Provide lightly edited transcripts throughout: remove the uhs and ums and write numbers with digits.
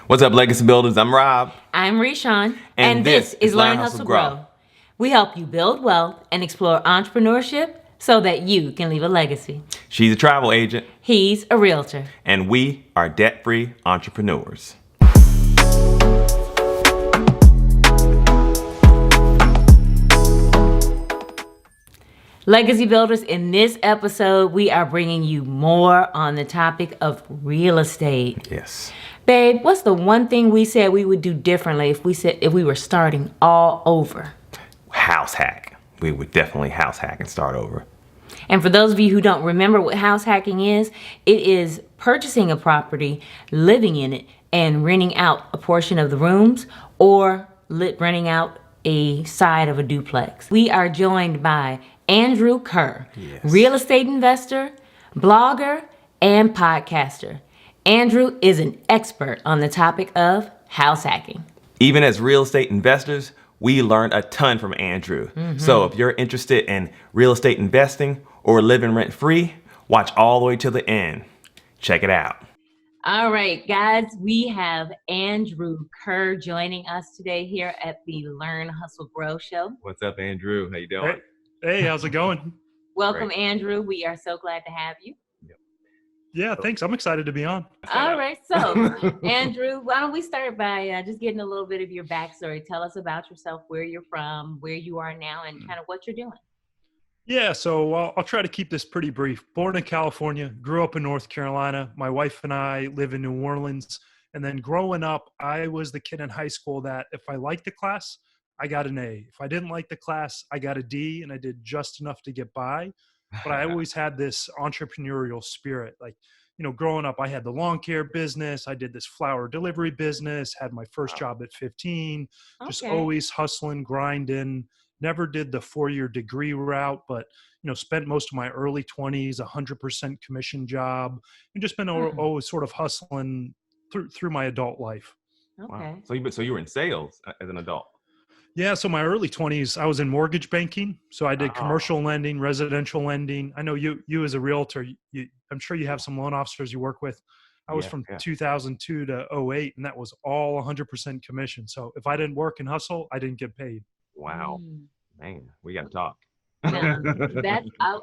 What's up, Legacy Builders? I'm Rob. I'm Reshawn. And this is Learn, Hustle, Grow. We help you build wealth and explore entrepreneurship so that you can leave a legacy. She's a travel agent. He's a realtor. And we are debt-free entrepreneurs. Legacy Builders, in this episode, we are bringing you more on the topic of real estate. Yes. Babe, what's the one thing we said we would do differently if we were starting all over? House hack. We would definitely house hack and start over. And for those of you who don't remember what house hacking is, it is purchasing a property, living in it, and renting out a portion of the rooms or renting out a side of a duplex. We are joined by Andrew Kerr, yes, real estate investor, blogger, and podcaster. Andrew is an expert on the topic of house hacking. Even as real estate investors, we learned a ton from Andrew. So if you're interested in real estate investing or living rent-free, watch all the way to the end. Check it out. All right, guys, we have Andrew Kerr joining us today here at the Learn, Hustle, Grow show. What's up, Andrew? How you doing? Hey, how's it going? Welcome, Great. Andrew. We are so glad to have you. Yeah, thanks. I'm excited to be on. All right, so Andrew, why don't we start by just getting a little bit of your backstory. Tell us about yourself, where you're from, where you are now, and kind of what you're doing. Yeah, so I'll try to keep this pretty brief. Born in California, grew up in North Carolina. My wife and I live in New Orleans. And then growing up, I was the kid in high school that if I liked the class, I got an A. If I didn't like the class, I got a D, and I did just enough to get by. But I always had this entrepreneurial spirit. Like, growing up, I had the lawn care business. I did this flower delivery business, had my first job at 15, just always hustling, grinding. Never did the 4-year degree route, but, spent most of my early 20s, 100% commission job, and just been always sort of hustling through my adult life. Okay. Wow. So you were in sales as an adult? Yeah, so my early 20s, I was in mortgage banking. So I did commercial lending, residential lending. I know you as a realtor, I'm sure you have some loan officers you work with. I was from 2002 to 08, and that was all 100% commission. So if I didn't work and hustle, I didn't get paid. Wow. Man, we got to talk. Now,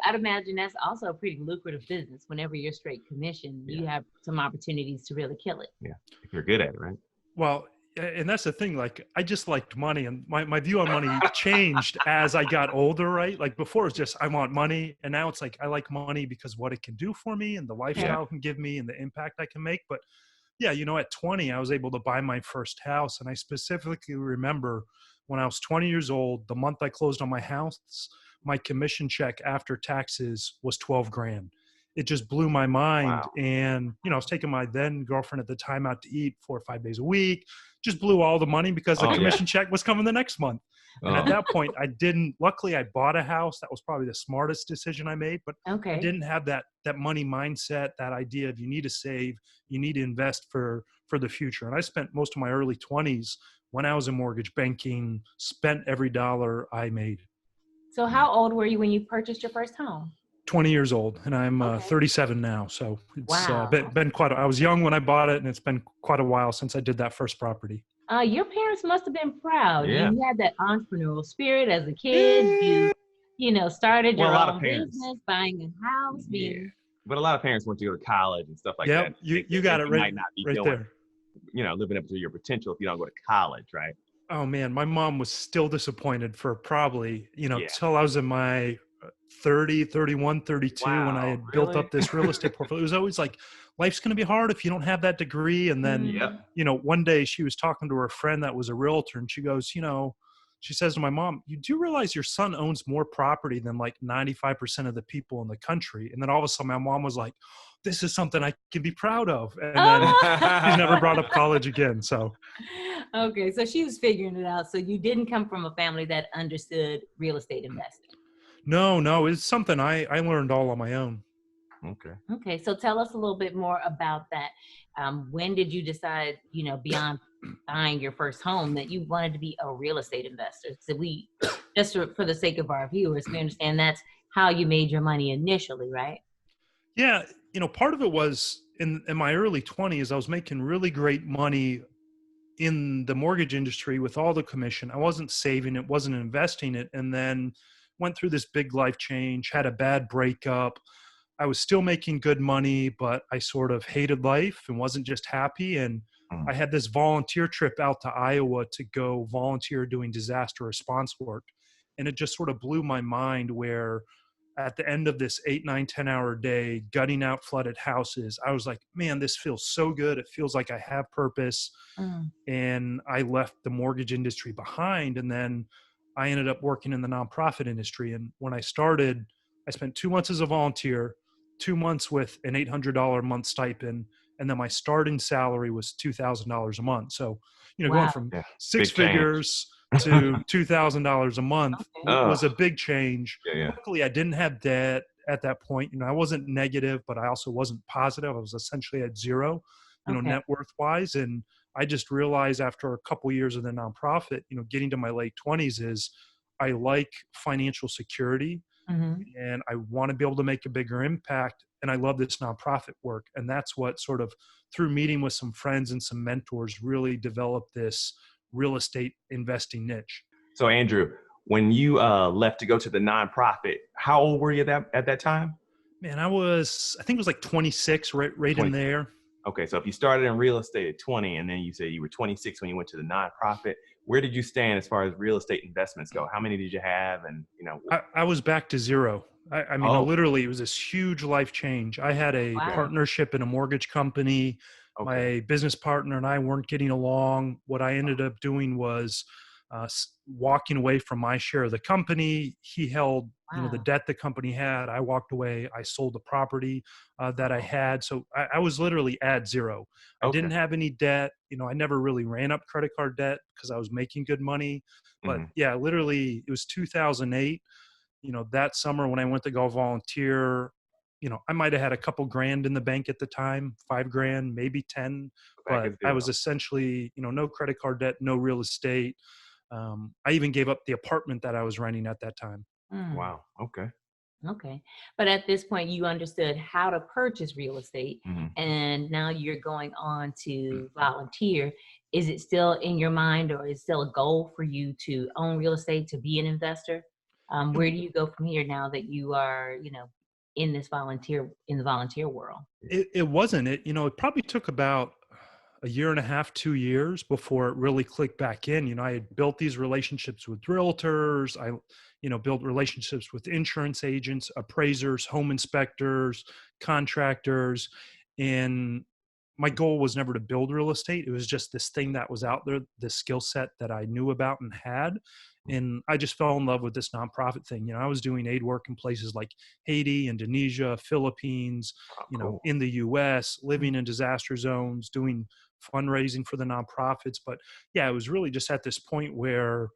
I'd imagine that's also a pretty lucrative business. Whenever you're straight commission, you have some opportunities to really kill it. Yeah, if you're good at it, right? Well, and that's the thing, like, I just liked money, and my view on money changed as I got older, right? Like before it was just, I want money. And now it's like, I like money because what it can do for me and the lifestyle it can give me and the impact I can make. But yeah, at 20, I was able to buy my first house. And I specifically remember when I was 20 years old, the month I closed on my house, my commission check after taxes was 12 grand. It just blew my mind. Wow. And, I was taking my then girlfriend at the time out to eat 4 or 5 days a week, just blew all the money because the commission check was coming the next month. And at that point luckily I bought a house. That was probably the smartest decision I made, but I didn't have that money mindset, that idea of you need to save, you need to invest for the future. And I spent most of my early 20s when I was in mortgage banking, spent every dollar I made. So how old were you when you purchased your first home? 20 years old, and I'm 37 now. So it's Wow. been I was young when I bought it, and it's been quite a while since I did that first property. Your parents must have been proud. Yeah. You had that entrepreneurial spirit as a kid. You started your own business, buying a house. But a lot of parents want to go to college and stuff like that. You got it right, might not be right doing, there. Living up to your potential if you don't go to college, right? Oh man, my mom was still disappointed for probably, till I was in my 30, 31, 32, when I had built up this real estate portfolio. It was always like, life's going to be hard if you don't have that degree. And then, one day she was talking to her friend that was a realtor, and she goes, she says to my mom, you do realize your son owns more property than like 95% of the people in the country. And then all of a sudden my mom was like, this is something I can be proud of. And then she's never brought up college again. So. Okay. So she was figuring it out. So you didn't come from a family that understood real estate investing. No, it's something I learned all on my own. Okay. So tell us a little bit more about that. When did you decide, beyond buying your first home, that you wanted to be a real estate investor? So just for the sake of our viewers, we understand that's how you made your money initially, right? Yeah. Part of it was in my early 20s, I was making really great money in the mortgage industry with all the commission. I wasn't saving it, wasn't investing it, and then went through this big life change, had a bad breakup. I was still making good money, but I sort of hated life and wasn't just happy. And I Mm. had this volunteer trip out to Iowa to go volunteer doing disaster response work. And it just sort of blew my mind where at the end of this 8, 9, 10 hour day, gutting out flooded houses, I was like, man, this feels so good. It feels like I have purpose. Mm. And I left the mortgage industry behind. And then I ended up working in the nonprofit industry. And when I started, I spent 2 months as a volunteer, 2 months with an $800 a month stipend. And then my starting salary was $2,000 a month. So, going Wow. from Yeah. six Big change. figures to $2,000 a month Okay. was Oh, a big change. yeah, yeah. Luckily, I didn't have debt at that point. I wasn't negative, but I also wasn't positive. I was essentially at zero, Okay. net worth wise. And I just realized after a couple years of the nonprofit, getting to my late 20s is I like financial security Hmm. and I want to be able to make a bigger impact. And I love this nonprofit work. And that's what sort of through meeting with some friends and some mentors really developed this real estate investing niche. So, Andrew, when you left to go to the nonprofit, how old were you at that time? Man, I think it was like 26, right in 20. there. Okay, so if you started in real estate at 20 and then you said you were 26 when you went to the nonprofit, where did you stand as far as real estate investments go? How many did you have? And, I was back to zero. I mean, oh, literally, it was this huge life change. I had a okay, Wow. partnership in a mortgage company. okay, My business partner and I weren't getting along. What I ended up doing was walking away from my share of the company. He held, the Wow. debt the company had. I walked away. I sold the property that I oh, had. So I was literally at zero. I okay. didn't have any debt. I never really ran up credit card debt because I was making good money. But Hmm. yeah, literally, it was 2008. That summer when I went to go volunteer, I might have had a couple grand in the bank at the time, 5 grand, maybe 10, Back but at I was zero. essentially, no credit card debt, no real estate. I even gave up the apartment that I was renting at that time. Mm. Wow. Okay. Okay. But at this point, you understood how to purchase real estate, Hmm. and now you're going on to volunteer. Is it still in your mind, or is still a goal for you to own real estate, to be an investor? Where do you go from here now that you are, in the volunteer world? It wasn't it. It probably took about a year and a half, 2 years before it really clicked back in. I had built these relationships with realtors. I, built relationships with insurance agents, appraisers, home inspectors, contractors. And my goal was never to build real estate. It was just this thing that was out there, this skill set that I knew about and had. And I just fell in love with this nonprofit thing. I was doing aid work in places like Haiti, Indonesia, Philippines, Oh, cool. in the US, living in disaster zones, doing fundraising for the nonprofits. But yeah, it was really just at this point where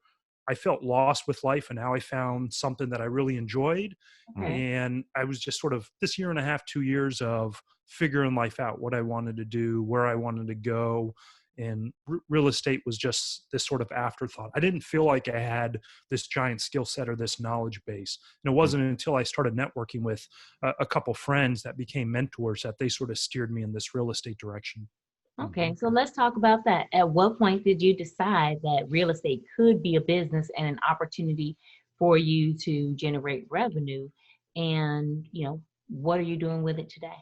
I felt lost with life. And now I found something that I really enjoyed. Mhm. Okay. And I was just sort of this year and a half, 2 years of figuring life out, what I wanted to do, where I wanted to go. And real estate was just this sort of afterthought. I didn't feel like I had this giant skill set or this knowledge base. And it wasn't until I started networking with a couple friends that became mentors that they sort of steered me in this real estate direction. Okay. So let's talk about that. At what point did you decide that real estate could be a business and an opportunity for you to generate revenue? And, what are you doing with it today?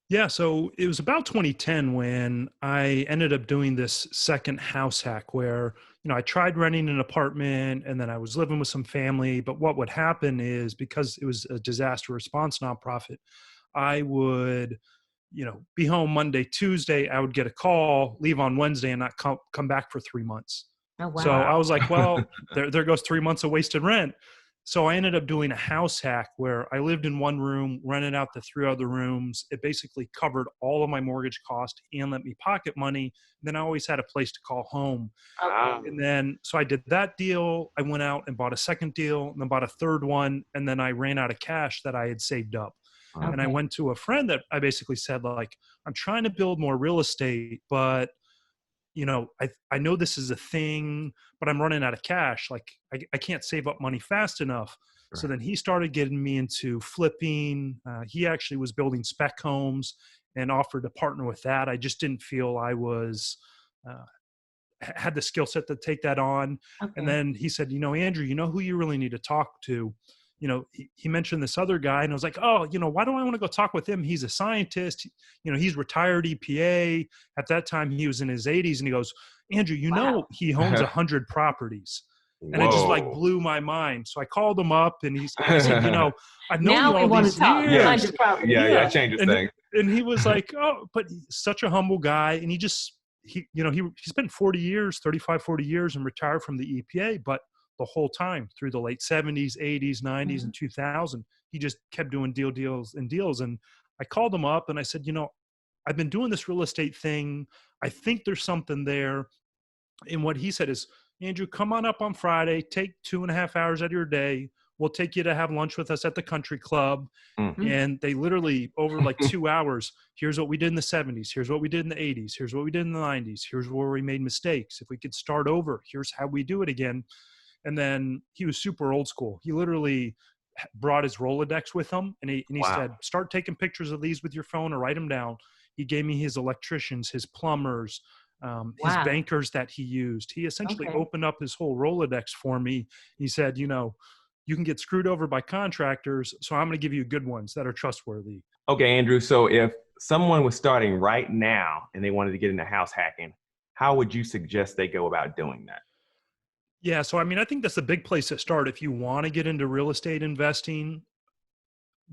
Yeah, so it was about 2010 when I ended up doing this second house hack where, I tried renting an apartment and then I was living with some family. But what would happen is because it was a disaster response nonprofit, I would, be home Monday, Tuesday. I would get a call, leave on Wednesday, and not come back for 3 months. Oh, So wow. I Wow. was like, well, there goes 3 months of wasted rent. So I ended up doing a house hack where I lived in one room, rented out the 3 other rooms. It basically covered all of my mortgage cost and let me pocket money. Then I always had a place to call home. Okay. And then, so I did that deal. I went out and bought a second deal and then bought a third one. And then I ran out of cash that I had saved up. And I Okay. went to a friend that I basically said, like, I'm trying to build more real estate, but I know this is a thing, but I'm running out of cash. Like I can't save up money fast enough. So Right. then he started getting me into flipping. He actually was building spec homes and offered to partner with that. I just didn't feel I was had the skill set to take that on. Okay. And then he said, Andrew, who you really need to talk to? He mentioned this other guy, and I was like, oh, why do I want to go talk with him? He's a scientist. He's retired EPA. At that time, he was in his 80s, and he goes, Andrew, Wow. he owns 100 properties. And it just Whoa. blew my mind. So I called him up, and I said, I've known Now you we all want these to talk. years. Yeah. 100 properties. Yeah, changes things. And he was like, oh, but he's such a humble guy. And he spent 40 years, 35, 40 years and retired from the EPA. But the whole time through the late 70s, 80s, 90s, and 2000, he just kept doing deals. And I called him up and I said, I've been doing this real estate thing. I think there's something there. And what he said is, Andrew, come on up on Friday, take 2.5 hours out of your day. We'll take you to have lunch with us at the country club. Mm. And they literally, over 2 hours, here's what we did in the 70s. Here's what we did in the 80s. Here's what we did in the 90s. Here's where we made mistakes. If we could start over, here's how we do it again. And then he was super old school. He literally brought his Rolodex with him. And he Wow. said, start taking pictures of these with your phone or write them down. He gave me his electricians, his plumbers, his Wow. bankers that he used. He essentially Okay. opened up his whole Rolodex for me. He said, you can get screwed over by contractors, so I'm going to give you good ones that are trustworthy. Okay, Andrew. So if someone was starting right now and they wanted to get into house hacking, how would you suggest they go about doing that? Yeah, so I think that's a big place to start. If you want to get into real estate investing,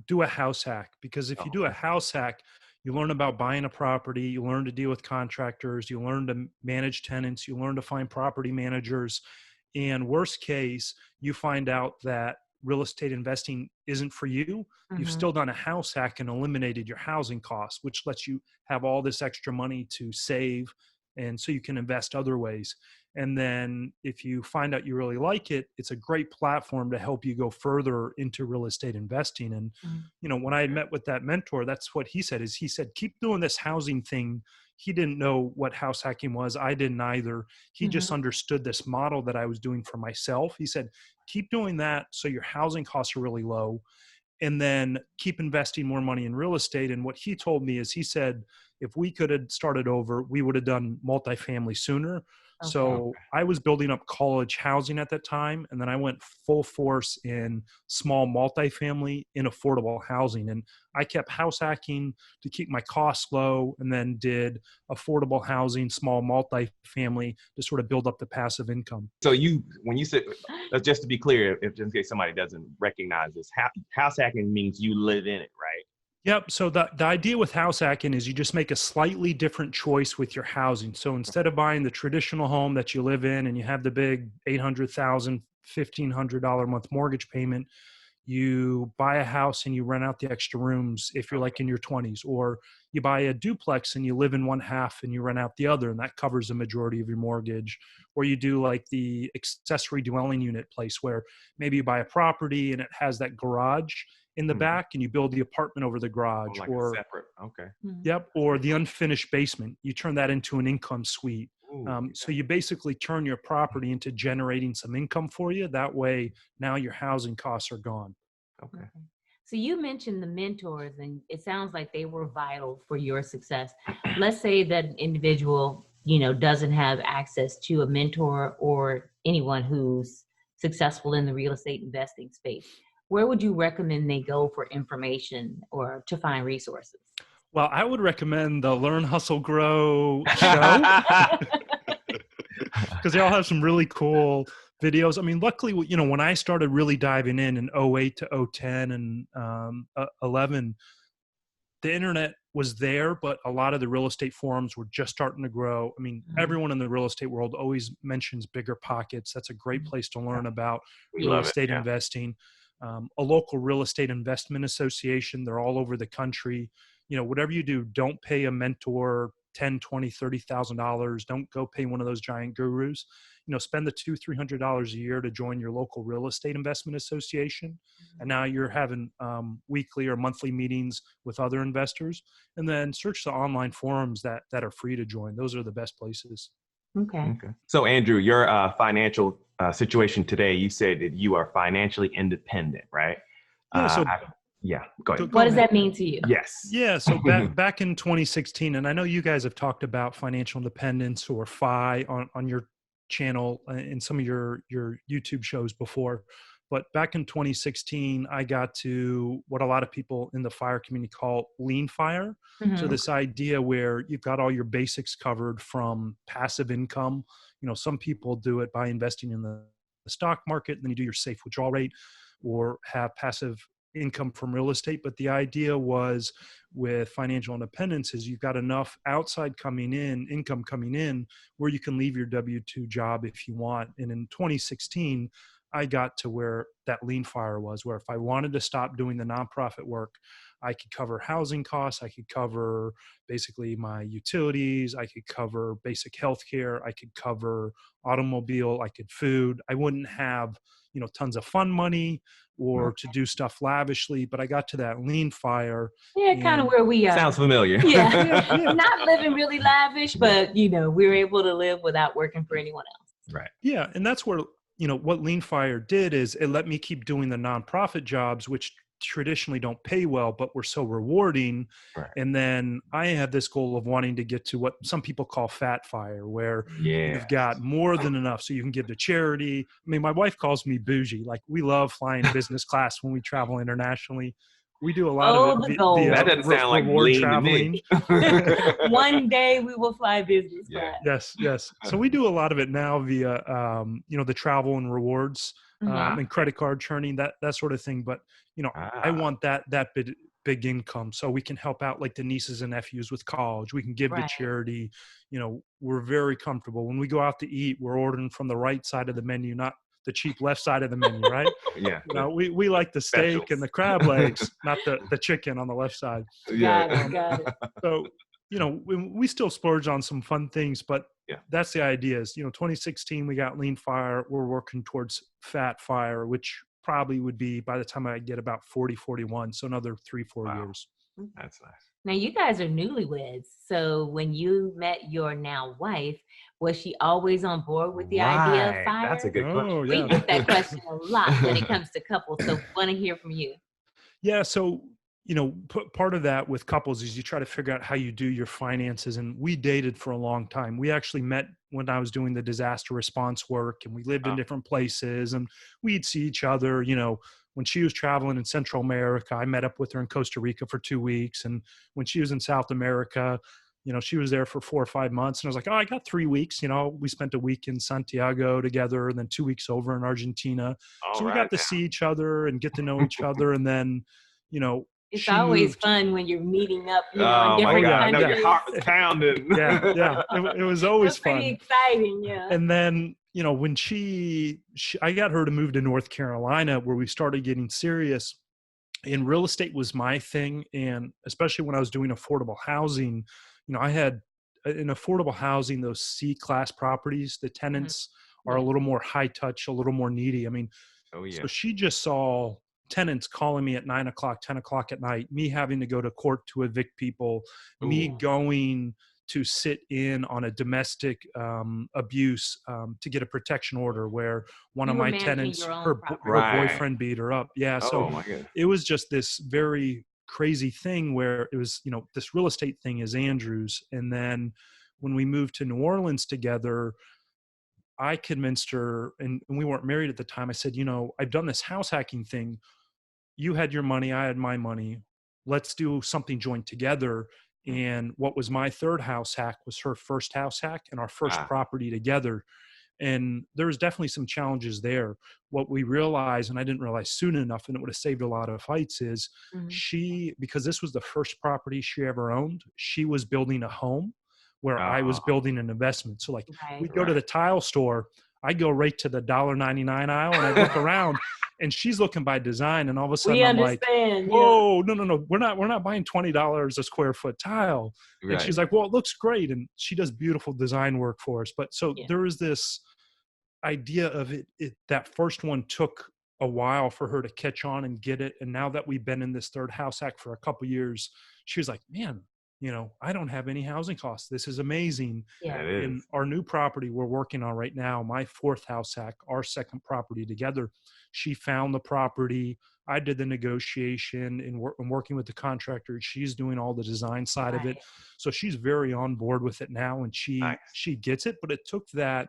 do a house hack. Because if you do a house hack, you learn about buying a property, you learn to deal with contractors, you learn to manage tenants, you learn to find property managers. And worst case, you find out that real estate investing isn't for you. You've still done a house hack and eliminated your housing costs, which lets you have all this extra money to save. And so you can invest other ways. And then if you find out you really like it, it's a great platform to help you go further into real estate investing. And, when I met with that mentor, that's what he said, keep doing this housing thing. He didn't know what house hacking was. I didn't either. He just understood this model that I was doing for myself. He said, keep doing that so your housing costs are really low, and then keep investing more money in real estate. And what he told me is, he said, if we could have started over, we would have done multifamily sooner. Okay. So I was building up college housing at that time. And then I went full force in small multifamily in affordable housing. And I kept house hacking to keep my costs low, and then did affordable housing, small multifamily to sort of build up the passive income. So when you said, just to be clear, if just in case somebody doesn't recognize this, house hacking means you live in it, right? Yep. So the idea with house hacking is you just make a slightly different choice with your housing. So instead of buying the traditional home that you live in and you have the big $800,000, $1,500 a month mortgage payment, you buy a house and you rent out the extra rooms if you're in your 20s, or you buy a duplex and you live in one half and you rent out the other, and that covers the majority of your mortgage. Or you do the accessory dwelling unit place, where maybe you buy a property and it has that garage in the back and you build the apartment over the garage, or separate. Okay. Yep. Or the unfinished basement, you turn that into an income suite. So you basically turn your property into generating some income for you. That way, now your housing costs are gone. Okay. So you mentioned the mentors, and it sounds like they were vital for your success. Let's say that an individual, doesn't have access to a mentor or anyone who's successful in the real estate investing space. Where would you recommend they go for information or to find resources? Well, I would recommend the Learn, Hustle, Grow show, because they all have some really cool videos. Luckily, when I started really diving in 08 to 010 and 11, the internet was there, but a lot of the real estate forums were just starting to grow. Everyone in the real estate world always mentions Bigger Pockets. That's a great place to learn about real estate investing. A local real estate investment association, they're all over the country. Whatever you do, don't pay a mentor $10, $20, $30,000. Don't go pay one of those giant gurus. Spend the $200-$300 a year to join your local real estate investment association. And now you're having weekly or monthly meetings with other investors. And then search the online forums that are free to join. Those are the best places. Okay. So Andrew, your financial situation today, you said that you are financially independent, right? Yeah, so Yeah, go ahead. What does ahead. that mean to you? Yes. Yeah, so back in 2016, and I know you guys have talked about financial independence or FI on your channel in some of your YouTube shows before, but back in 2016, I got to what a lot of people in the fire community call lean fire. So Mhm. this idea where you've got all your basics covered from passive income. You know, some people do it by investing in the stock market, and then you do your safe withdrawal rate, or have passive income from real estate. But the idea was with financial independence is you've got enough outside income coming in where you can leave your W-2 job if you want. And in 2016, I got to where that lean fire was, where if I wanted to stop doing the nonprofit work, I could cover housing costs, I could cover basically my utilities, I could cover basic health care, I could cover automobile, I could food. I wouldn't have, tons of fun money or to do stuff lavishly, but I got to that lean fire. Yeah, kind of And where we are. Sounds familiar. Yeah. yeah, Not living really lavish, but we're able to live without working for anyone else. Right. yeah, and that's where, what lean fire did is it let me keep doing the nonprofit jobs, which traditionally don't pay well, but were so rewarding. Right. And then I had this goal of wanting to get to what some people call fat fire, where you've got more than enough so you can give to charity. I mean, my wife calls me bougie. Like, we love flying business class when we travel internationally. We do a lot Oh, of the it goal. via That doesn't sound like reward lean traveling. to me. One day we will fly business class. Yes. So we do a lot of it now via, the travel and rewards, Mhm. and credit card churning, that sort of thing. But I want that big income so we can help out like the nieces and nephews with college. We can give to Right. charity. We're very comfortable when we go out to eat. We're ordering from the right side of the menu, not the cheap left side of the menu, right? Yeah. We like the steak Specials. and the crab legs, not the chicken on the left side. Yeah. Got it. So, we still splurge on some fun things, but Yeah. that's the idea is, 2016, we got lean fire. We're working towards fat fire, which probably would be by the time I get about 40, 41. So another 3-4 Wow. years. That's nice. Now, you guys are newlyweds. So when you met your now wife, was she always on board with the idea of Right. fire? That's a good question. Oh, We yeah. get that question a lot when it comes to couples. So want to hear from you. Yeah. So, part of that with couples is you try to figure out how you do your finances. And we dated for a long time. We actually met when I was doing the disaster response work, and we lived in different places, and we'd see each other. When she was traveling in Central America, I met up with her in Costa Rica for 2 weeks. And when she was in South America, she was there for 4 or 5 months. And I was like, oh, I got 3 weeks. We spent a week in Santiago together and then 2 weeks over in Argentina. All So we right got to now. see each other and get to know each other. And then, It's she always moved. fun when you're meeting up, in Oh my different God. I know countries. your heart was pounding. Yeah. It was always That's pretty fun. exciting, yeah. And then, when I got her to move to North Carolina, where we started getting serious. And real estate was my thing. And especially when I was doing affordable housing, I had in affordable housing, those C-class properties, the tenants are a little more high touch, a little more needy. I mean, Oh yeah. so she just saw tenants calling me at 9 o'clock, 10 o'clock at night, me having to go to court to evict people, me Ooh. going to sit in on a domestic abuse to get a protection order where one You of were my managing tenants, your own her property. Right. boyfriend beat her up. Yeah. Oh So my goodness. it was just this very crazy thing where it was, this real estate thing is Andrew's. And then when we moved to New Orleans together, I convinced her, and we weren't married at the time. I said, I've done this house hacking thing. You had your money, I had my money. Let's do something joint together. And what was my third house hack was her first house hack and our first property together. And there was definitely some challenges there. What we realized, and I didn't realize soon enough, and it would have saved a lot of fights, is because this was the first property she ever owned, she was building a home where I was building an investment. So like Right. we'd go to the tile store, I go right to the $1.99 aisle and I look around and she's looking by design. And all of a sudden We I'm like, understand. whoa, no. We're not buying $20 a square foot tile. Right. And she's like, well, it looks great. And she does beautiful design work for us. But so there was this idea of it, that first one took a while for her to catch on and get it. And now that we've been in this third house hack for a couple years, she was like, man, I don't have any housing costs. This is amazing. Yeah. That is. In our new property we're working on right now, my fourth house hack, our second property together, she found the property. I did the negotiation and I'm working with the contractor. She's doing all the design side of it. Right. So she's very on board with it now, and Nice. she gets it. But it took that,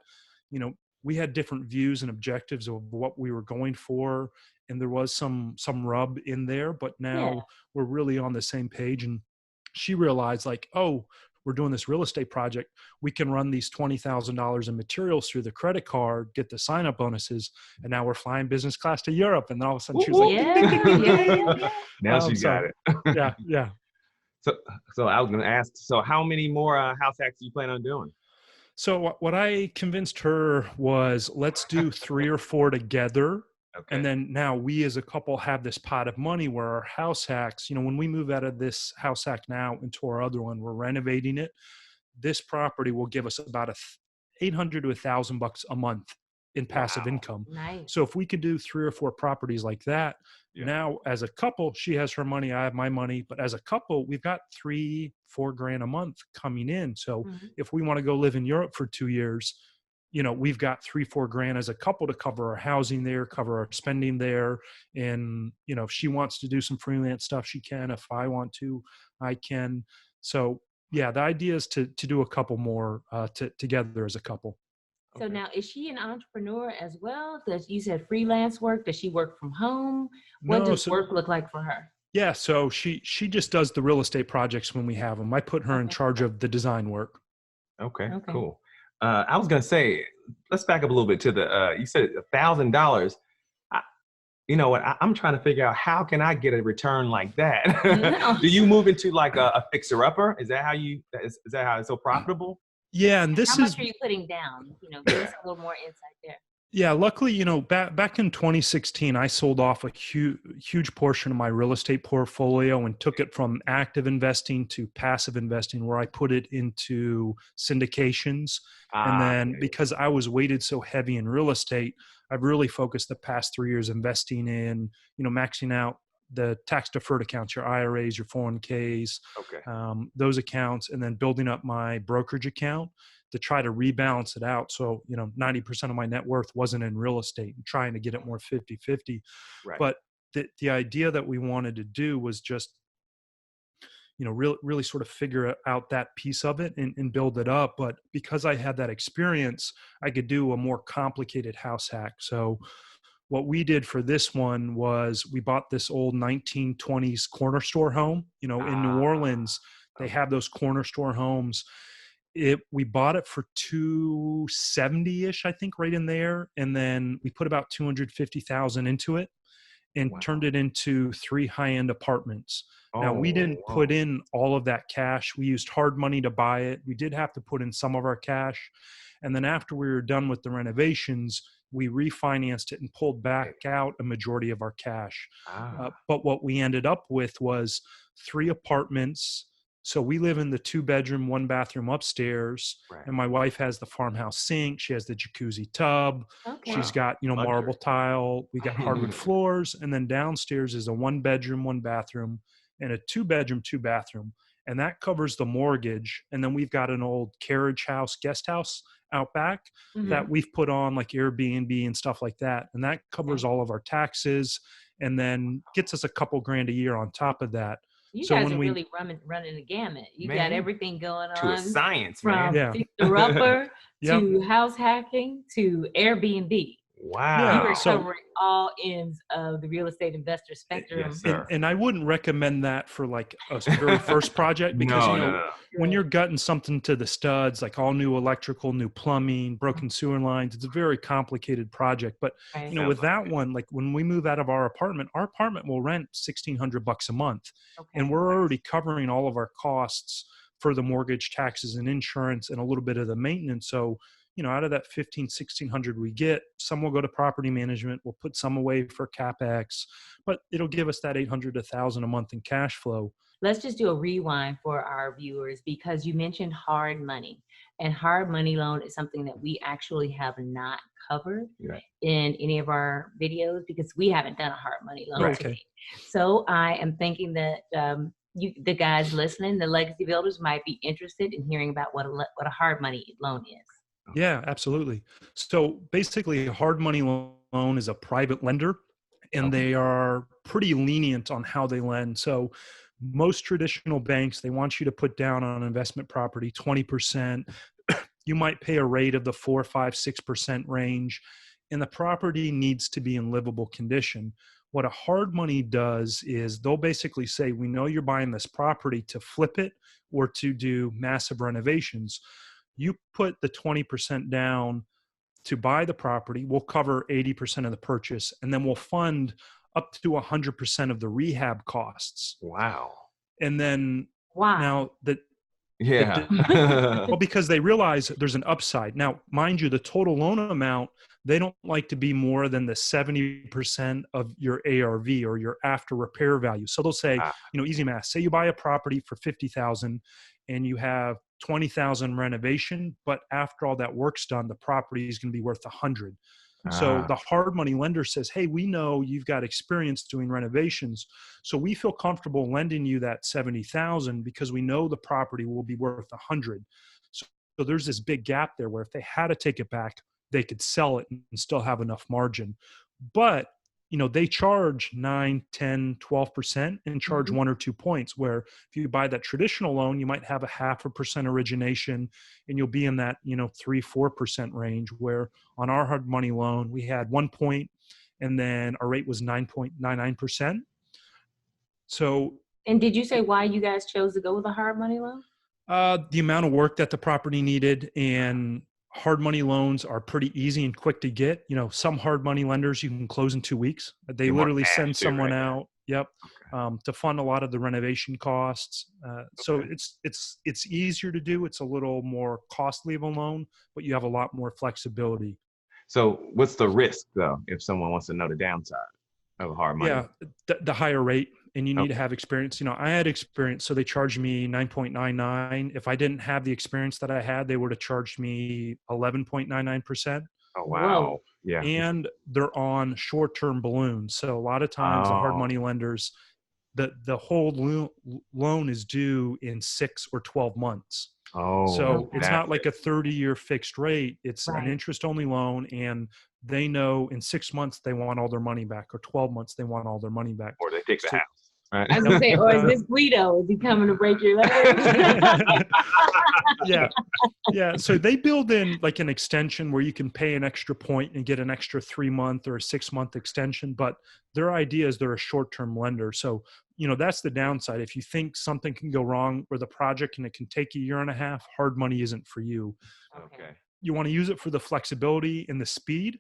we had different views and objectives of what we were going for, and there was some rub in there, but now Yeah. we're really on the same page. And she realized, like, oh, we're doing this real estate project. We can run these $20,000 in materials through the credit card, get the sign up bonuses, and now we're flying business class to Europe. And then all of a sudden she was like, Yeah. ding, ding, ding, ding, ding. Yeah. Now she So, got it. yeah, yeah. So I was going to ask, so how many more house hacks do you plan on doing? So what I convinced her was, let's do 3 or 4 together. Okay. And then now we as a couple have this pot of money where our house hacks, when we move out of this house hack now into our other one, we're renovating it. This property will give us about $800 to $1,000 a month in passive income. Nice. So if we could do 3 or 4 properties like that, Yeah. now as a couple, she has her money, I have my money, but as a couple, we've got $3-4 grand a month coming in. So Mhm. if we want to go live in Europe for 2 years, we've got 3-4 grand as a couple to cover our housing there, cover our spending there. And, if she wants to do some freelance stuff, she can. If I want to, I can. So yeah, the idea is to do a couple more together as a couple. So Okay. now, is she an entrepreneur as well? Does you said freelance work? Does she work from home? What No, does so work look like for her? yeah, so she just does the real estate projects when we have them. I put her in Okay. charge of the design work. Okay, Okay. cool. I was going to say, let's back up a little bit to the, you said $1,000. You know what? I'm trying to figure out, how can I get a return like that? No. Do you move into like a fixer-upper? Is that how it's so profitable? Yeah, and How this much is are you putting down? Give us a little more insight there. yeah. Luckily, back in 2016, I sold off a huge portion of my real estate portfolio and took it from active investing to passive investing, where I put it into syndications. And then because I was weighted so heavy in real estate, I've really focused the past 3 years investing in, maxing out the tax deferred accounts, your IRAs, your 401ks, Okay. those accounts, and then building up my brokerage account to try to rebalance it out. So, 90% of my net worth wasn't in real estate, and trying to get it more 50-50. Right. But the idea that we wanted to do was just, really sort of figure out that piece of it and build it up. But because I had that experience, I could do a more complicated house hack. So what we did for this one was we bought this old 1920s corner store home. In New Orleans, they have those corner store homes. We bought it for 270-ish, I think, right in there. And then we put about 250,000 into it and turned it into 3 high-end apartments. Now, we didn't put in all of that cash. We used hard money to buy it. We did have to put in some of our cash. And then after we were done with the renovations, we refinanced it and pulled back out a majority of our cash. But what we ended up with was 3 apartments. So we live in the 2-bedroom, 1-bathroom upstairs, and my wife has the farmhouse sink. She has the jacuzzi tub. Okay. She's got, marble tile. We got hardwood floors. And then downstairs is a 1-bedroom, 1-bathroom, and a 2-bedroom, 2-bathroom. And that covers the mortgage. And then we've got an old carriage house, guest house out back that we've put on like Airbnb and stuff like that. And that covers all of our taxes and then gets us a couple grand a year on top of that. You So guys when are we- really running the gamut. You Man, got everything going To a on, science, from man. Yeah. fixer-upper Yep. to house hacking to Airbnb. Wow. You are So- covering all ends of the real estate investor spectrum. Yes, sir. And I wouldn't recommend that for like a very first project because, No. when you're gutting something to the studs, like all new electrical, new plumbing, broken sewer lines, it's a very complicated project. But, Right. with that one, like when we move out of our apartment will rent $1,600 a month. Okay. And we're already covering all of our costs for the mortgage, taxes, and insurance, and a little bit of the maintenance. So, out of that $1,600 we get, some will go to property management. We'll put some away for CapEx, but it'll give us that $800 to $1,000 a month in cash flow. Let's just do a rewind for our viewers, because you mentioned hard money, and hard money loan is something that we actually have not covered Right. in any of our videos because we haven't done a hard money loan Right. today. So I am thinking that the guys listening, the legacy builders might be interested in hearing about what a hard money loan is. Yeah, absolutely. So basically, a hard money loan is a private lender, and Okay. they are pretty lenient on how they lend. So most traditional banks, they want you to put down on an investment property 20%. You might pay a rate of the 4, 5, 6% range, and the property needs to be in livable condition. What a hard money does is they'll basically say, we know you're buying this property to flip it or to do massive renovations. You put the 20% down to buy the property, we'll cover 80% of the purchase, and then we'll fund up to 100% of the rehab costs. Wow. And then Why? now that Yeah. well, because they realize there's an upside. Now, mind you, the total loan amount, they don't like to be more than the 70% of your ARV or your after repair value. So they'll say, Ah, easy math. Say you buy a property for 50,000 and you have 20,000 renovation, but after all that work's done, the property is going to be worth 100. So ah, the hard money lender says, hey, we know you've got experience doing renovations. So we feel comfortable lending you that 70,000 because we know the property will be worth 100. So there's this big gap there where if they had to take it back, they could sell it and still have enough margin. But they charge 9, 10, 12% and charge Mhm. 1 or 2 points, where if you buy that traditional loan, you might have a 0.5% origination and you'll be in that, 3, 4% range, where on our hard money loan, we had 1 point and then our rate was 9.99%. So And did you say why you guys chose to go with a hard money loan? the amount of work that the property needed, and hard money loans are pretty easy and quick to get. Some hard money lenders you can close in 2 weeks. They you want literally cash send too, someone right? out. Yep. To fund a lot of the renovation costs. So Okay. it's easier to do. It's a little more costly of a loan, but you have a lot more flexibility. So what's the risk though, if someone wants to know the downside of a hard money? Yeah, the higher rate, and you need to Okay. have experience. I had experience, so they charged me 9.99. If I didn't have the experience that I had, they would have charged me 11.99%. Oh Whoa. wow. Yeah. And they're on short-term balloons. So a lot of times the hard Oh. money lenders, the whole loan is due in 6 or 12 months. Oh, So it's Okay. not that's like it. a 30-year fixed rate. It's an Right. interest-only loan, and they know in 6 months they want all their money back, or 12 months they want all their money back. Or they fix a So house. Right. I was gonna say, or is this Guido? Is he coming to break your leg? yeah, yeah. So they build in like an extension where you can pay an extra point and get an extra 3-month or a 6-month extension. But their idea is they're a short-term lender. So, that's the downside. If you think something can go wrong with a project and it can take a year and a half, hard money isn't for you. Okay. You want to use it for the flexibility and the speed.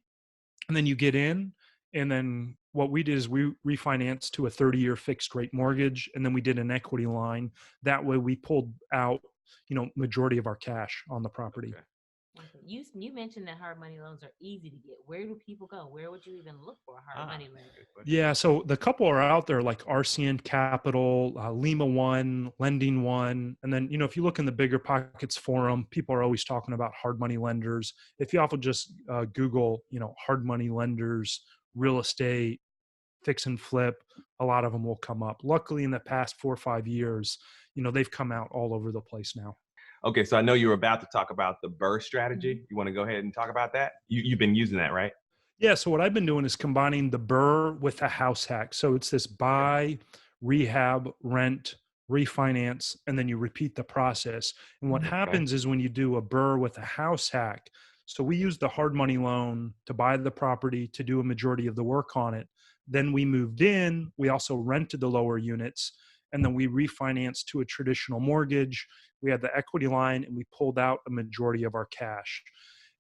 And then you get in. And then what we did is we refinanced to a 30-year fixed rate mortgage. And then we did an equity line. That way we pulled out, majority of our cash on the property. Okay. Okay. You mentioned that hard money loans are easy to get. Where do people go? Where would you even look for a hard money loan? Good question. Yeah, so the couple are out there like RCN Capital, Lima One, Lending One, and then if you look in the Bigger Pockets forum, people are always talking about hard money lenders. If you also just Google, hard money lenders, real estate, fix and flip, a lot of them will come up. Luckily, in the past 4 or 5 years, they've come out all over the place now. Okay, so I know you were about to talk about the BRRRR strategy. You want to go ahead and talk about that? You've been using that, right? Yeah, so what I've been doing is combining the BRRRR with a house hack. So it's this buy, rehab, rent, refinance, and then you repeat the process. And what happens is when you do a BRRRR with a house hack, so we use the hard money loan to buy the property, to do a majority of the work on it. Then we moved in, we also rented the lower units, and then we refinanced to a traditional mortgage. We had the equity line and we pulled out a majority of our cash.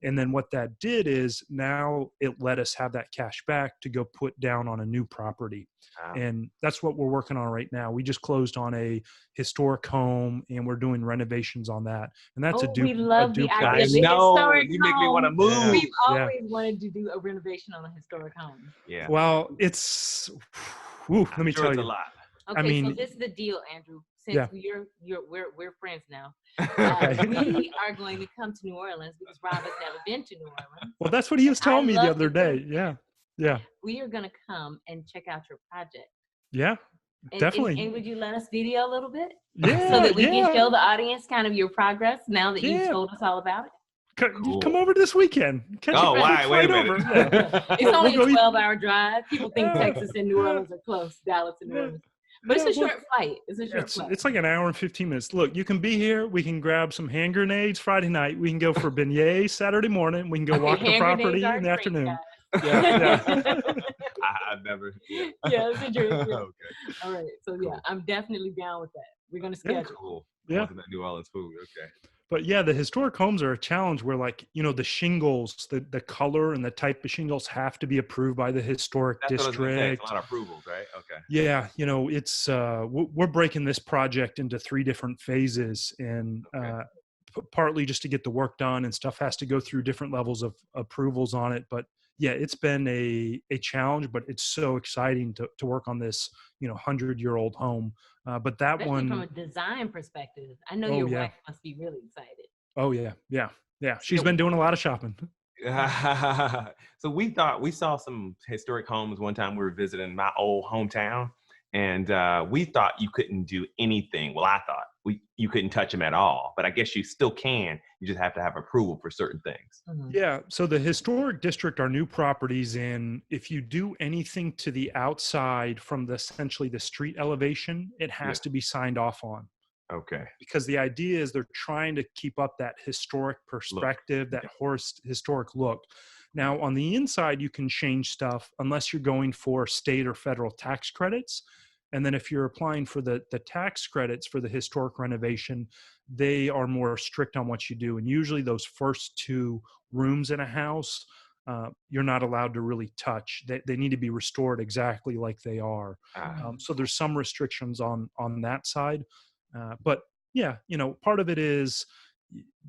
And then what that did is now it let us have that cash back to go put down on a new property. Ah. And that's what we're working on right now. We just closed on a historic home and we're doing renovations on that. And that's We love the duplex. idea of the historic You make me home. want to move. Yeah. We've always wanted to do a renovation on a historic home. Yeah. Well, it's, let me Sure tell it's you. a lot. Okay, so mean- this is the deal, Andrew. Since Yeah. we're friends now, Okay. we are going to come to New Orleans because Rob has never been to New Orleans. Well, that's what he was telling me the love other the day. food. Yeah. Yeah. We are going to come and check out your project. Yeah. Definitely. And would you let us video a little bit so Yeah, that we can yeah, show the audience kind of your progress now that you've yeah. told us all about it? You come Cool. over this weekend. Catch Oh, a quick why? Wait a flight over. Yeah. minute. It's We'll only a go eat. 12-hour drive. People think Yeah, Texas and New yeah, Orleans are close, Dallas and New yeah, Orleans. But it's yeah. a Well, short flight. It's a short flight. it's like an hour and 15 minutes. Look, you can be here. We can grab some hand grenades Friday night. We can go for beignets Saturday morning. We can go Okay, walk the hand grenades property are in a the drink, afternoon. guys. Yeah, yeah. I've never. Yeah. Yeah, it's a drink. Yeah. Okay. All right. So yeah, Cool. I'm definitely down with that. We're gonna Yeah. schedule. Cool. Yeah. Wanting that New Orleans food. Okay. But yeah, the historic homes are a challenge where, like, the shingles, the color and the type of shingles have to be approved by the historic That's what I was gonna say. It's a district. lot of approvals, right? Okay. Yeah, it's we're breaking this project into 3 different phases, and Okay. partly just to get the work done, and stuff has to go through different levels of approvals on it. But yeah, it's been a challenge, but it's so exciting to work on this 100-year-old home. But that Especially from a one, design perspective. I know oh your yeah, wife must be really excited. oh yeah, yeah, yeah. She's Yeah. been doing a lot of shopping. So we saw some historic homes one time. We were visiting my old hometown, and we thought you couldn't do anything. Well, I thought you couldn't touch them at all, but I guess you still can. You just have to have approval for certain things. Mhm. Yeah. So the historic district are new properties, and if you do anything to the outside from essentially the street elevation, it has Yeah. to be signed off on, Okay. because the idea is they're trying to keep up that historic Look. perspective, that Yeah. historic look. Now, on the inside, you can change stuff unless you're going for state or federal tax credits. And then if you're applying for the tax credits for the historic renovation, they are more strict on what you do. And usually those first 2 rooms in a house, you're not allowed to really touch. They need to be restored exactly like they are. Ah, So there's some restrictions on that side. But yeah, part of it is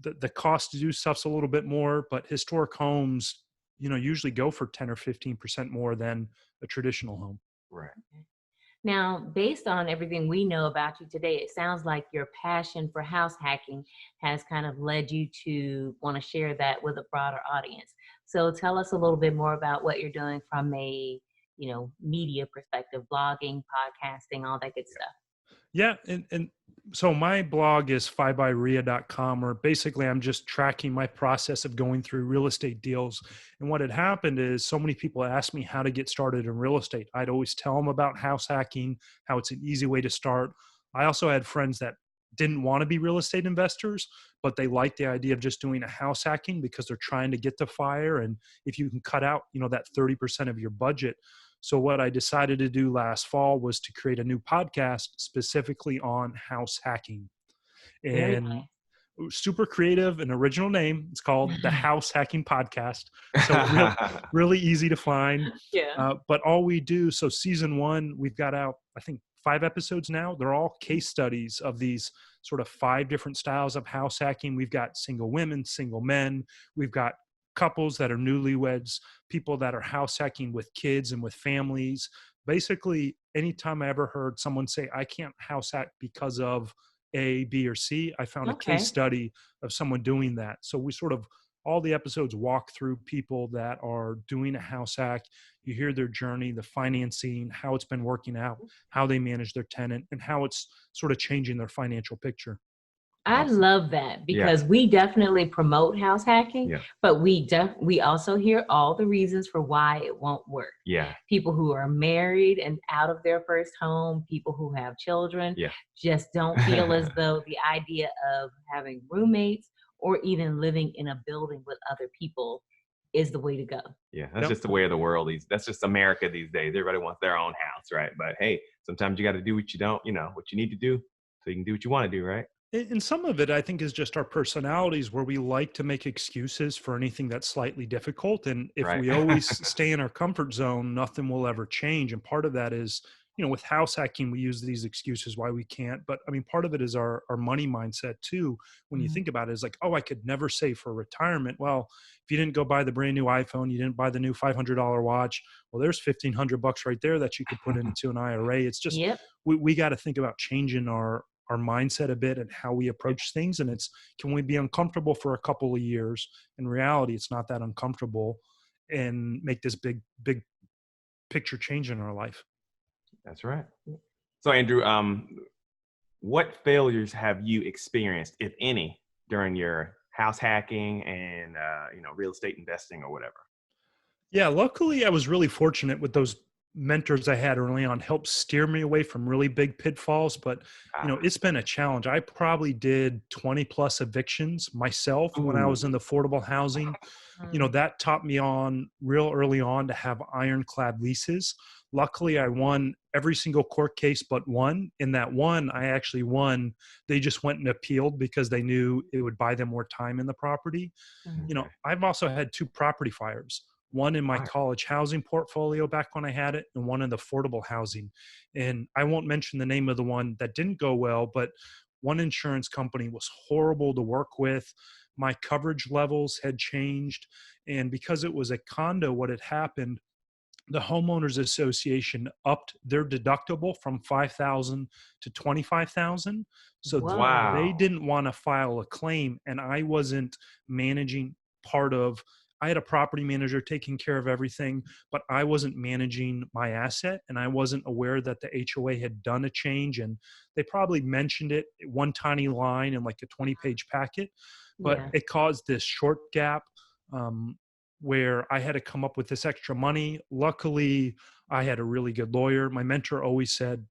the cost to do stuff's a little bit more, but historic homes, usually go for 10 or 15% more than a traditional home. right. Now, based on everything we know about you today, it sounds like your passion for house hacking has kind of led you to want to share that with a broader audience. So tell us a little bit more about what you're doing from a, media perspective, blogging, podcasting, all that good stuff. Yeah, and so my blog is fivebyria.com, or basically I'm just tracking my process of going through real estate deals. And what had happened is so many people asked me how to get started in real estate. I'd always tell them about house hacking, how it's an easy way to start. I also had friends that didn't want to be real estate investors, but they liked the idea of just doing a house hacking because they're trying to get to fire. And if you can cut out, that 30% of your budget. So what I decided to do last fall was to create a new podcast specifically on house hacking. Very And nice. super creative and original name. It's called the House Hacking Podcast. So really easy to find. Yeah. But all we do, so season 1, we've got out, I think, 5 episodes now. They're all case studies of these sort of 5 different styles of house hacking. We've got single women, single men. We've got couples that are newlyweds, people that are house hacking with kids and with families. Basically, anytime I ever heard someone say, I can't house hack because of A, B, or C, I found a case Okay. study of someone doing that. So we sort of, all the episodes walk through people that are doing a house hack. You hear their journey, the financing, how it's been working out, how they manage their tenant, and how it's sort of changing their financial picture. I Awesome. love that Yeah. because we definitely promote house hacking, Yeah. but we also hear all the reasons for why it won't work. Yeah. People who are married and out of their first home, people who have children, Yeah. just don't feel as though the idea of having roommates or even living in a building with other people is the way to go. Yeah. That's Yep. just the way of the world. That's just America these days. Everybody wants their own house, right? But hey, sometimes you got to do what what you need to do so you can do what you want to do, right? And some of it, I think, is just our personalities, where we like to make excuses for anything that's slightly difficult. And if Right. we always stay in our comfort zone, nothing will ever change. And part of that is, with house hacking, we use these excuses why we can't. But I mean, part of it is our money mindset too. When you Mhm. think about it, it's like, oh, I could never save for retirement. Well, if you didn't go buy the brand new iPhone, you didn't buy the new $500 watch, well, there's $1,500 right there that you could put into an IRA. It's just, Yep. we got to think about changing our mindset a bit and how we approach things. And it's, can we be uncomfortable for a couple of years? In reality, it's not that uncomfortable, and make this big picture change in our life. That's right. So Andrew, what failures have you experienced, if any, during your house hacking and real estate investing or whatever? Yeah, luckily I was really fortunate with those mentors I had early on helped steer me away from really big pitfalls, but Ah, it's been a challenge. I probably did 20 plus evictions myself when I was in ooh, the affordable housing. Mm. That taught me on real early on to have ironclad leases. Luckily, I won every single court case but one. In that one, I actually won. They just went and appealed because they knew it would buy them more time in the property. Mm. okay. I've also had two property fires, one in my Right. college housing portfolio back when I had it, and one in the affordable housing. And I won't mention the name of the one that didn't go well, but one insurance company was horrible to work with. My coverage levels had changed. And because it was a condo, what had happened, the homeowners association upped their deductible from 5,000 to 25,000. So Whoa. they Wow. didn't want to file a claim, and I wasn't managing part of. I had a property manager taking care of everything, but I wasn't managing my asset, and I wasn't aware that the HOA had done a change. And they probably mentioned it, one tiny line in like a 20-page packet, but Yeah. it caused this short gap. Um, where I had to come up with this extra money. Luckily, I had a really good lawyer. My mentor always said,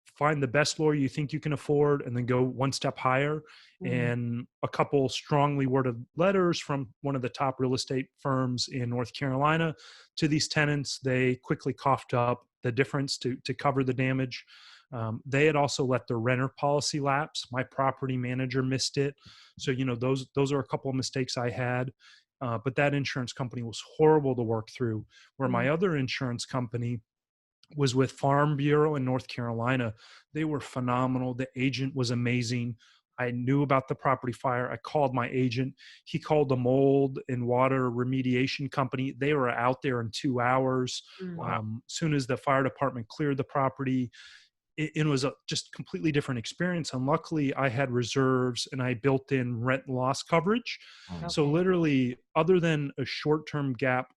find the best lawyer you think you can afford and then go one step higher. Mm. And a couple strongly worded letters from one of the top real estate firms in North Carolina to these tenants. They quickly coughed up the difference to cover the damage. They had also let their renter policy lapse. My property manager missed it. So, those are a couple of mistakes I had. But that insurance company was horrible to work through. Where Mm. my other insurance company was with Farm Bureau in North Carolina. They were phenomenal. The agent was amazing. I knew about the property fire. I called my agent. He called the mold and water remediation company. They were out there in 2 hours. Mm. Wow. Soon as the fire department cleared the property, it was a just completely different experience. And luckily, I had reserves and I built in rent loss coverage. Mm, So Okay. literally, other than a short-term gap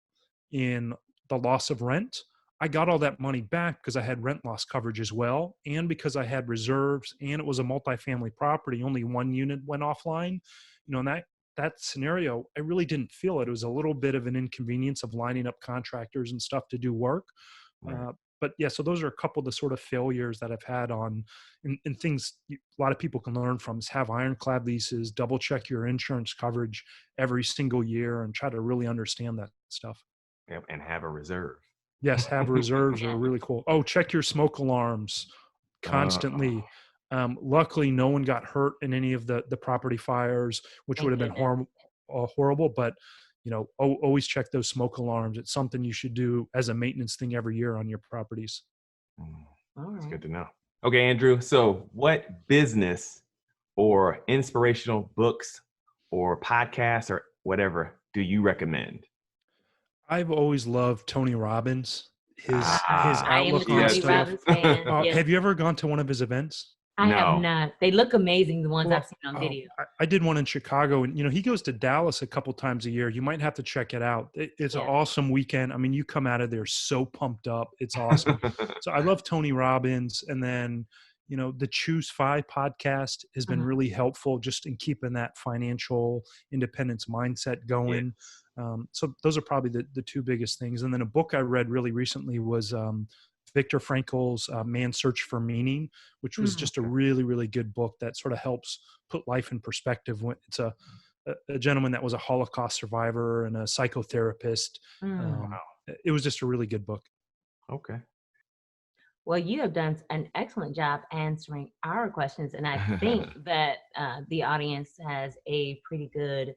in the loss of rent, I got all that money back because I had rent loss coverage as well, and because I had reserves, and it was a multifamily property. Only one unit went offline. And that scenario, I really didn't feel it. It was a little bit of an inconvenience of lining up contractors and stuff to do work. right. But yeah, so those are a couple of the sort of failures that I've had on, and things a lot of people can learn from is have ironclad leases, double check your insurance coverage every single year, and try to really understand that stuff. Yep, and have a reserve. Yes, have reserves are Yeah. really cool. Oh, check your smoke alarms Uh, constantly. Luckily, no one got hurt in any of the property fires, which would Thank have been goodness. horrible. But always check those smoke alarms. It's something you should do as a maintenance thing every year on your properties. mm, All it's right. good to know. Okay, Andrew. So, what business or inspirational books or podcasts or whatever do you recommend? I've always loved Tony Robbins, his Ah, I am a outlook on Tony yes. stuff. Robbins fan. Yes. Have you ever gone to one of his events? I have No. not. They look amazing, the ones I've Well, seen on video. I did one in Chicago, and he goes to Dallas a couple times a year. You might have to check it out. It's an Yeah. awesome weekend. I mean, you come out of there so pumped up. It's awesome. So I love Tony Robbins, and then the Choose Five podcast has been Mhm. really helpful just in keeping that financial independence mindset Yeah. going. So those are probably the two biggest things. And then a book I read really recently was Viktor Frankl's Man's Search for Meaning, which was Mm. just a really, really good book that sort of helps put life in perspective. When it's a gentleman that was a Holocaust survivor and a psychotherapist. Mm. Um, it was just a really good book. Okay. Well, you have done an excellent job answering our questions, and I think that the audience has a pretty good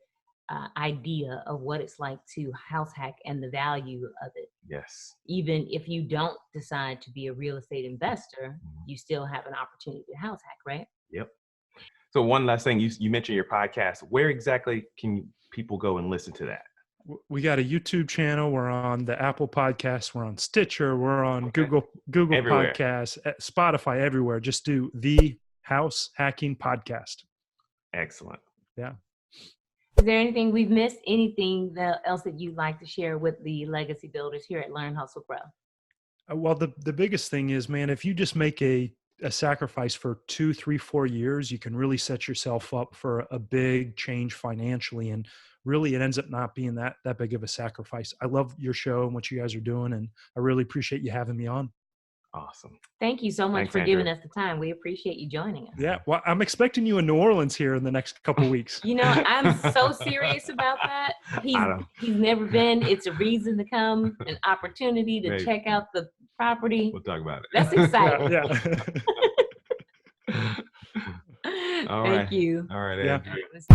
idea of what it's like to house hack and the value of it. Yes. Even if you don't decide to be a real estate investor, Mhm. you still have an opportunity to house hack, right? Yep. So one last thing, you mentioned your podcast. Where exactly can people go and listen to that? We got a YouTube channel. We're on the Apple Podcast. We're on Stitcher. We're on Okay. Google Everywhere. Podcasts, Spotify, everywhere. Just do the House Hacking Podcast. Excellent. Yeah. Is there anything we've missed? Anything else that you'd like to share with the legacy builders here at Learn, Hustle, Grow? Well, the biggest thing is, man, if you just make a a sacrifice for 2, 3, 4 years, you can really set yourself up for a big change financially. And really, it ends up not being that big of a sacrifice. I love your show and what you guys are doing, and I really appreciate you having me on. Awesome. Thank you so much Thanks, for giving Andrew. us the time. We appreciate you joining us. Yeah, well, I'm expecting you in New Orleans here in the next couple weeks. You know, I'm so serious about that. He's never been. It's a reason to come, an opportunity to Maybe. check out the property. We'll talk about it. That's exciting. Yeah. All Thank right. you. All right, Yeah. Andrew. All right, let's-